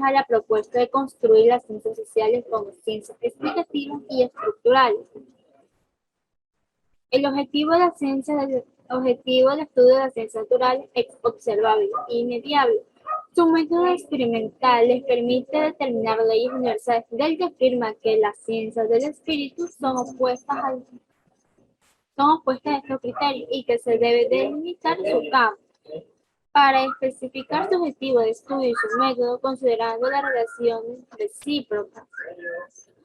a la propuesta de construir las ciencias sociales como ciencias explicativas y estructurales. El objetivo del estudio de la ciencia natural es observable e inmediable. Su método experimental les permite determinar leyes universales, del que afirma que las ciencias del espíritu son opuestas a estos criterios y que se debe delimitar su campo. Para especificar su objetivo de estudio y su método, considerando las relaciones recíprocas,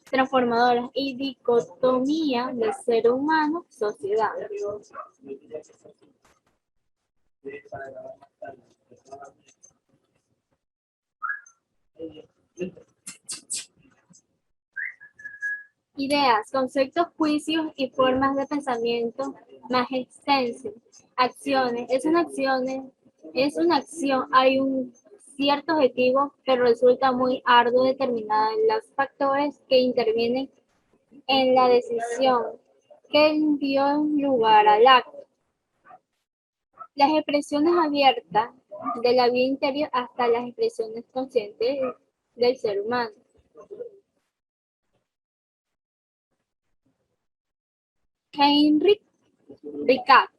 transformadoras y dicotomía del ser humano-sociedad. Ideas, conceptos, juicios y formas de pensamiento más extensos. Acciones. Es una acción, hay un cierto objetivo, pero resulta muy arduo determinar los factores que intervienen en la decisión que dio lugar al acto. Las expresiones abiertas de la vida interior hasta las expresiones conscientes del ser humano. Heinrich Rickert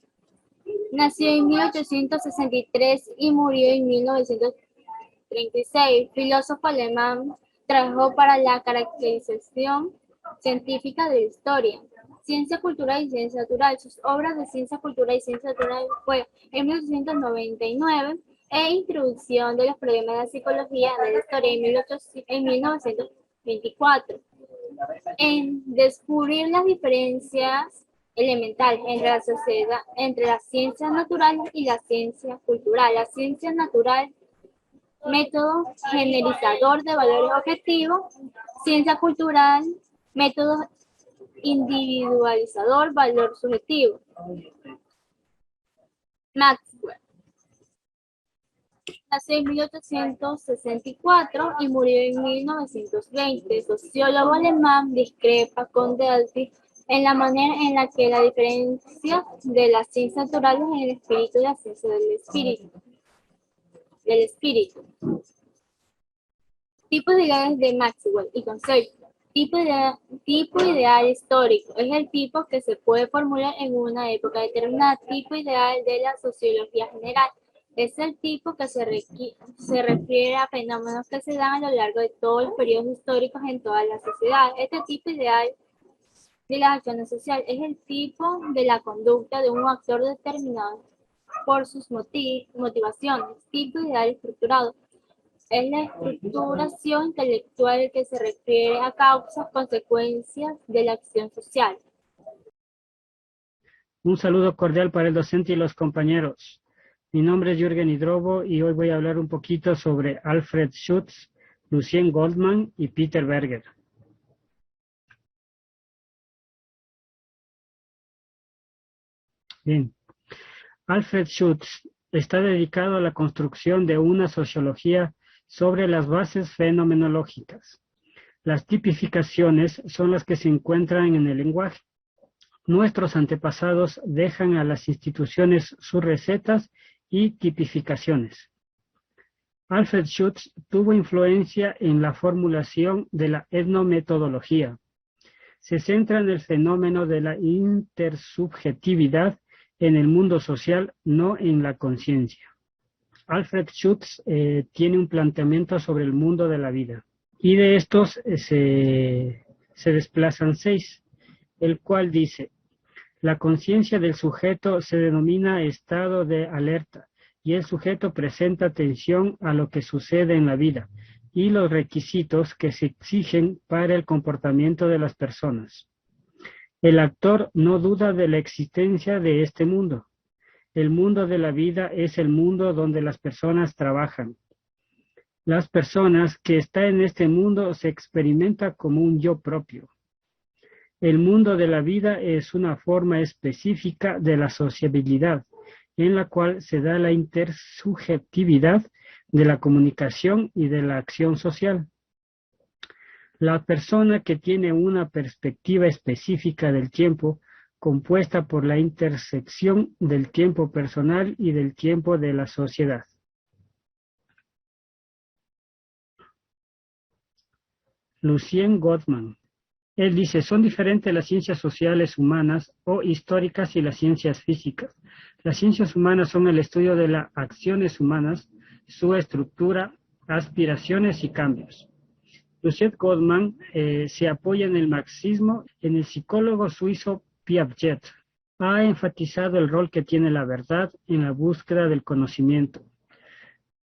nació en 1863 y murió en 1936. Filósofo alemán, trabajó para la caracterización científica de la historia, ciencia cultural y ciencia natural. Sus obras de ciencia cultural y ciencia natural fue en 1899 e Introducción de los problemas de la psicología de la historia en 1924. En descubrir las diferencias elementales entre las ciencias naturales y la ciencia cultural. La ciencia natural, método generalizador de valores objetivos; ciencia cultural, método individualizador, valor subjetivo. Maxwell nació en 1864 y murió en 1920. Sociólogo alemán, discrepa con Delphi en la manera en la que la diferencia de las ciencias naturales en el espíritu y la ciencia del espíritu. Tipos de ideales de Maxwell y conceptos. Tipo ideal histórico. Es el tipo que se puede formular en una época determinada. Tipo ideal de la sociología general. Es el tipo que se refiere a fenómenos que se dan a lo largo de todos los periodos históricos en toda la sociedad. Este tipo ideal de las acciones sociales es el tipo de la conducta de un actor determinado por sus motivaciones. Tipo ideal estructurado. Es la estructuración intelectual que se refiere a causas, consecuencias de la acción social. Un saludo cordial para el docente y los compañeros. Mi nombre es Jürgen Hidrobo y hoy voy a hablar un poquito sobre Alfred Schutz, Lucien Goldman y Peter Berger. Bien. Alfred Schutz está dedicado a la construcción de una sociología sobre las bases fenomenológicas. Las tipificaciones son las que se encuentran en el lenguaje. Nuestros antepasados dejan a las instituciones sus recetas y tipificaciones. Alfred Schutz tuvo influencia en la formulación de la etnometodología. Se centra en el fenómeno de la intersubjetividad en el mundo social, no en la conciencia. Alfred Schutz tiene un planteamiento sobre el mundo de la vida. Y de estos se desplazan 6, el cual dice: la conciencia del sujeto se denomina estado de alerta, y el sujeto presenta atención a lo que sucede en la vida y los requisitos que se exigen para el comportamiento de las personas. El actor no duda de la existencia de este mundo. El mundo de la vida es el mundo donde las personas trabajan. Las personas que están en este mundo se experimenta como un yo propio. El mundo de la vida es una forma específica de la sociabilidad, en la cual se da la intersubjetividad de la comunicación y de la acción social. La persona que tiene una perspectiva específica del tiempo, compuesta por la intersección del tiempo personal y del tiempo de la sociedad. Lucien Gottman. Él dice, son diferentes las ciencias sociales humanas o históricas y las ciencias físicas. Las ciencias humanas son el estudio de las acciones humanas, su estructura, aspiraciones y cambios. Lucien Gottman se apoya en el marxismo, en el psicólogo suizo Piaget. Ha enfatizado el rol que tiene la verdad en la búsqueda del conocimiento.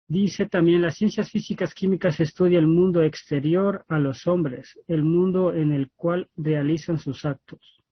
Dice también, las ciencias físicas químicas estudian el mundo exterior a los hombres, el mundo en el cual realizan sus actos.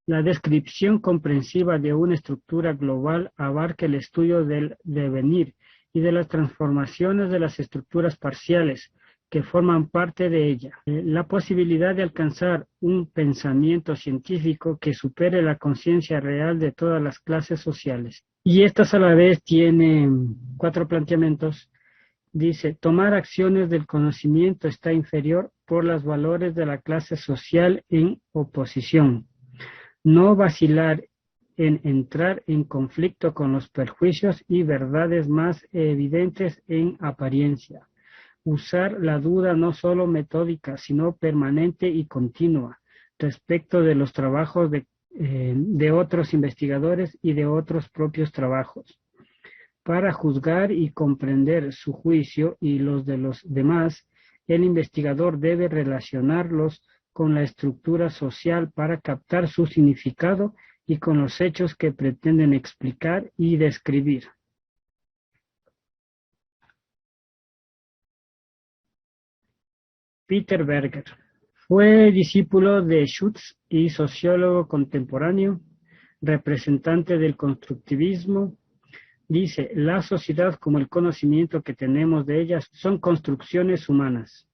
La descripción comprensiva de una estructura global abarca el estudio del devenir y de las transformaciones de las estructuras parciales que forman parte de ella. La posibilidad de alcanzar un pensamiento científico que supere la conciencia real de todas las clases sociales. Y estas a la vez tienen 4 planteamientos. Dice, tomar acciones del conocimiento está inferior por los valores de la clase social en oposición. No vacilar en entrar en conflicto con los perjuicios y verdades más evidentes en apariencia. Usar la duda no solo metódica, sino permanente y continua respecto de los trabajos de otros investigadores y de otros propios trabajos. Para juzgar y comprender su juicio y los de los demás, el investigador debe relacionarlos con la estructura social para captar su significado y con los hechos que pretenden explicar y describir. Peter Berger fue discípulo de Schutz y sociólogo contemporáneo, representante del constructivismo. Dice, la sociedad como el conocimiento que tenemos de ellas son construcciones humanas.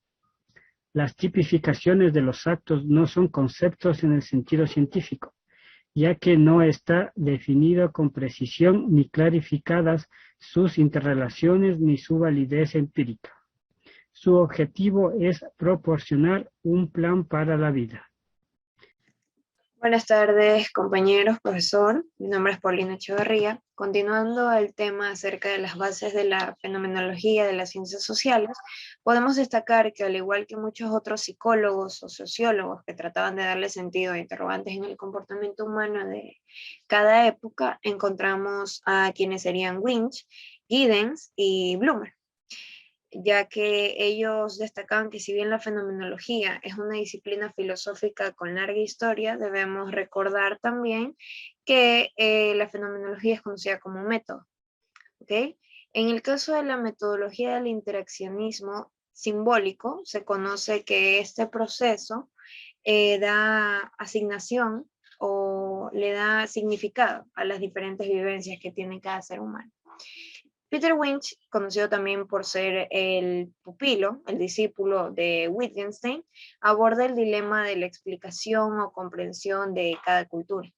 Las tipificaciones de los actos no son conceptos en el sentido científico, ya que no está definido con precisión ni clarificadas sus interrelaciones ni su validez empírica. Su objetivo es proporcionar un plan para la vida. Buenas tardes, compañeros, profesor. Mi nombre es Paulina Echeverría. Continuando el tema acerca de las bases de la fenomenología de las ciencias sociales, podemos destacar que al igual que muchos otros psicólogos o sociólogos que trataban de darle sentido a interrogantes en el comportamiento humano de cada época, encontramos a quienes serían Winch, Giddens y Blumer, ya que ellos destacaban que si bien la fenomenología es una disciplina filosófica con larga historia, debemos recordar también que la fenomenología es conocida como método. ¿Okay? En el caso de la metodología del interaccionismo simbólico, se conoce que este proceso da asignación o le da significado a las diferentes vivencias que tiene cada ser humano. Peter Winch, conocido también por ser el pupilo, el discípulo de Wittgenstein, aborda el dilema de la explicación o comprensión de cada cultura.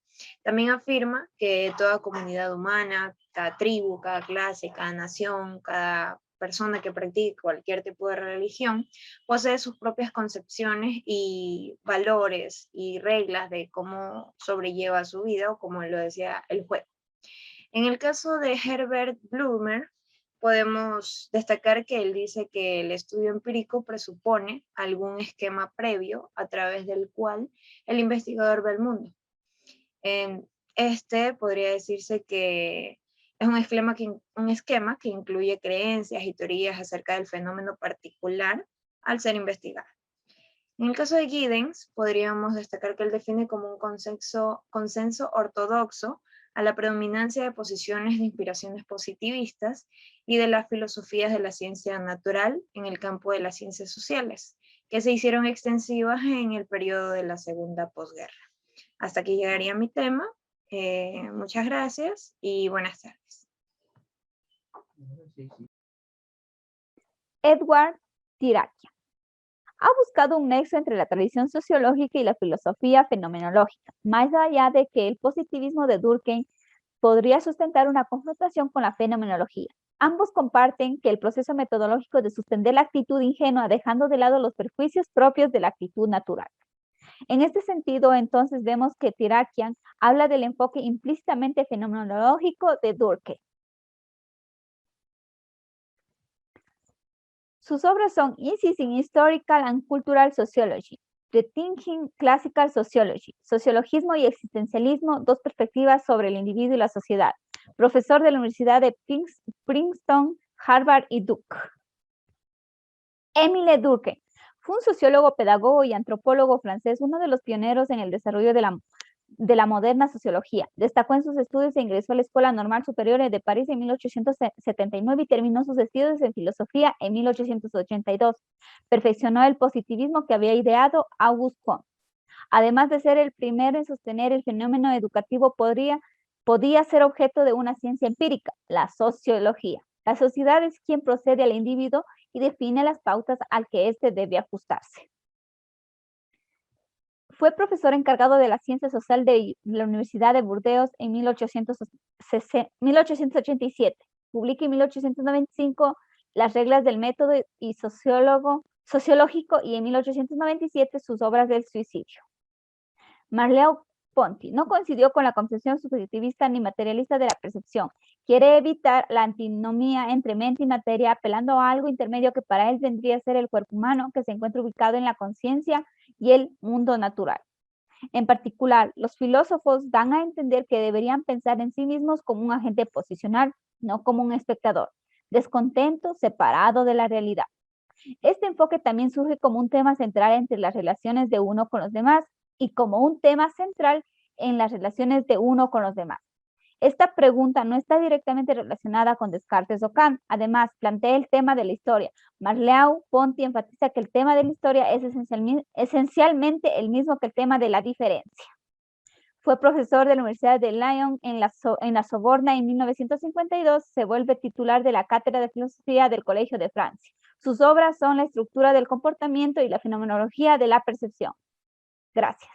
También afirma que toda comunidad humana, cada tribu, cada clase, cada nación, cada persona que practique cualquier tipo de religión, posee sus propias concepciones y valores y reglas de cómo sobrelleva su vida, o como lo decía, el juego. En el caso de Herbert Blumer, podemos destacar que él dice que el estudio empírico presupone algún esquema previo a través del cual el investigador ve el mundo. Este podría decirse que es un esquema que incluye creencias y teorías acerca del fenómeno particular al ser investigado. En el caso de Giddens, podríamos destacar que él define como un consenso ortodoxo a la predominancia de posiciones de inspiraciones positivistas y de las filosofías de la ciencia natural en el campo de las ciencias sociales, que se hicieron extensivas en el periodo de la segunda posguerra. Hasta aquí llegaría mi tema. Muchas gracias y buenas tardes. Edward Tirachia ha buscado un nexo entre la tradición sociológica y la filosofía fenomenológica, más allá de que el positivismo de Durkheim podría sustentar una confrontación con la fenomenología. Ambos comparten que el proceso metodológico de suspender la actitud ingenua, dejando de lado los perjuicios propios de la actitud natural. En este sentido, entonces, vemos que Tirachian habla del enfoque implícitamente fenomenológico de Durkheim. Sus obras son Essays in Historical and Cultural Sociology, Rethinking Classical Sociology, Sociologismo y Existencialismo, dos perspectivas sobre el individuo y la sociedad. Profesor de la Universidad de Princeton, Harvard y Duke. Émile Durkheim fue un sociólogo, pedagogo y antropólogo francés, uno de los pioneros en el desarrollo de la moderna sociología. Destacó en sus estudios e ingresó a la Escuela Normal Superior de París en 1879 y terminó sus estudios en filosofía en 1882. Perfeccionó el positivismo que había ideado Auguste Comte. Además de ser el primero en sostener el fenómeno educativo, podía ser objeto de una ciencia empírica, la sociología. La sociedad es quien procede al individuo y define las pautas al que éste debe ajustarse. Fue profesor encargado de la ciencia social de la Universidad de Burdeos en 1887. Publica en 1895 Las reglas del método y sociológico y en 1897 sus obras del suicidio. Merleau-Ponty no coincidió con la concepción subjetivista ni materialista de la percepción. Quiere evitar la antinomía entre mente y materia, apelando a algo intermedio que para él vendría a ser el cuerpo humano, que se encuentra ubicado en la conciencia y el mundo natural. En particular, los filósofos dan a entender que deberían pensar en sí mismos como un agente posicional, no como un espectador, descontento, separado de la realidad. Este enfoque también surge como un tema central entre las relaciones de uno con los demás y como un tema central en las relaciones de uno con los demás. Esta pregunta no está directamente relacionada con Descartes o Kant. Además, plantea el tema de la historia. Merleau-Ponty enfatiza que el tema de la historia es esencialmente el mismo que el tema de la diferencia. Fue profesor de la Universidad de Lyon en la Sorbona en 1952. Se vuelve titular de la Cátedra de Filosofía del Colegio de Francia. Sus obras son La estructura del comportamiento y la fenomenología de la percepción. Gracias.